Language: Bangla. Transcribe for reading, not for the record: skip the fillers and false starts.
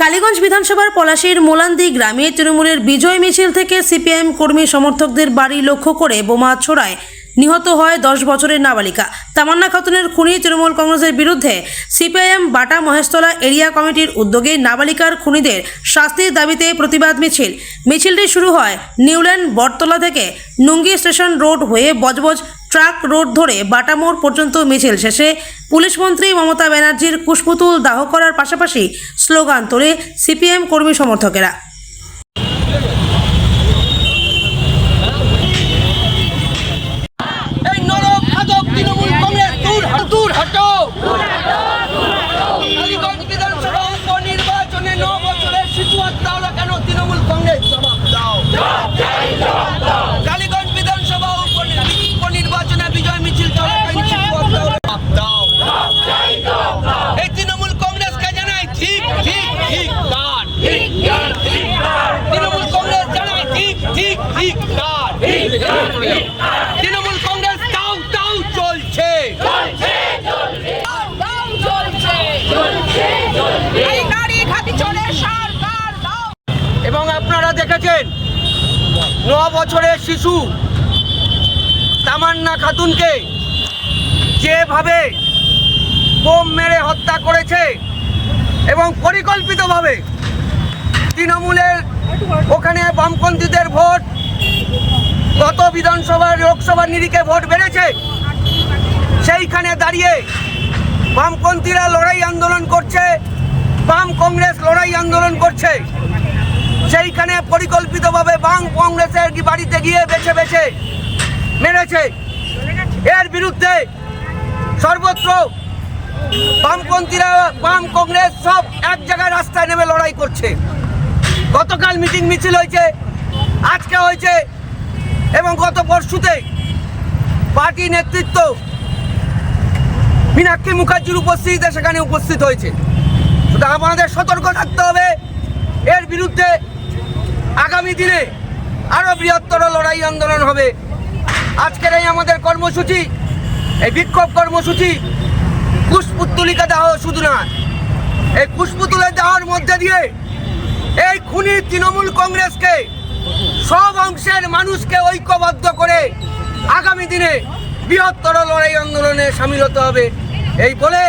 কালীগঞ্জ বিধানসভার পলাশীর মোলান্দি গ্রামে তৃণমূলের বিজয় মিছিল থেকে সিপিআইএম কর্মী সমর্থকদের বাড়ি লক্ষ্য করে বোমা ছোড়ায় নিহত হয় 10 বছরের নাবালিকা তামান্না খাতুনের খুনি। তৃণমূল কংগ্রেসের বিরুদ্ধে সিপিআইএম বাটা মহেশতলা এরিয়া কমিটির উদ্যোগে নাবালিকার খুনিদের শাস্তির দাবিতে প্রতিবাদ মিছিল। মিছিলটি শুরু হয় নিউল্যান্ড বটতলা থেকে নুঙ্গি স্টেশন রোড হয়ে বজবজ ট্রাক রোড ধরে বাটা মোড় পর্যন্ত। মিছিল শেষে পুলিশ মন্ত্রী মমতা ব্যানার্জির কুশপুতুল দাহ করার পাশাপাশি স্লোগান তোলে সিপিএম কর্মী সমর্থকেরা। কালীগঞ্জ বিধানসভা উপনির্বাচনে বিজয় মিছিল এই তৃণমূল কংগ্রেসকে জানাই ঠিক ঠিক ঠিক কাট। তৃণমূল কংগ্রেস জানাই ঠিক ঠিক ঠিক কাট। তৃণমূল কংগ্রেস তাও তাও চলছে। এবং আপনারা দেখেছেন 9 বছরের শিশু তামান্না খাতুনকে যেভাবে বোম মেরে হত্যা করেছে এবং পরিকল্পিতভাবে তৃণমূলের ওখানে বামপন্থীদের ভোট, গত বিধানসভা লোকসভা নিরিখে ভোট বেড়েছে, সেইখানে দাঁড়িয়ে বামপন্থীরা লড়াই আন্দোলন করছে, বাম কংগ্রেস লড়াই আন্দোলন করছে, সেইখানে পরিকল্পিতভাবে বাম কংগ্রেসের বাড়িতে গিয়ে বেছে বেছে মেরেছে। এর বিরুদ্ধে সর্বত্র বামপন্থীরা, বাম কংগ্রেস সব এক জায়গায় রাস্তায় নেমে লড়াই করছে। গতকাল মিটিং মিছিল হয়েছে, আজকে হয়েছে এবং গত পরশুতে পার্টি নেতৃত্ব মীনাক্ষী মুখার্জির উপস্থিতিতে সেখানে উপস্থিত হয়েছে। সুতরাং আমাদের সতর্ক থাকতে হবে। এর বিরুদ্ধে আগামী দিনে আরও বৃহত্তর লড়াই আন্দোলন হবে। আজকের এই আমাদের কর্মসূচি, এই বিক্ষোভ কর্মসূচি কুশপুত্তলিকা দাহ শুধু না, এই কুশপুতুলের দাহর মধ্যে দিয়ে এই খুনি তৃণমূল কংগ্রেসকে সব অংশের মানুষকে ঐক্যবদ্ধ করে আগামী দিনে বৃহত্তর লড়াই আন্দোলনে সামিল হতে হবে এই বলে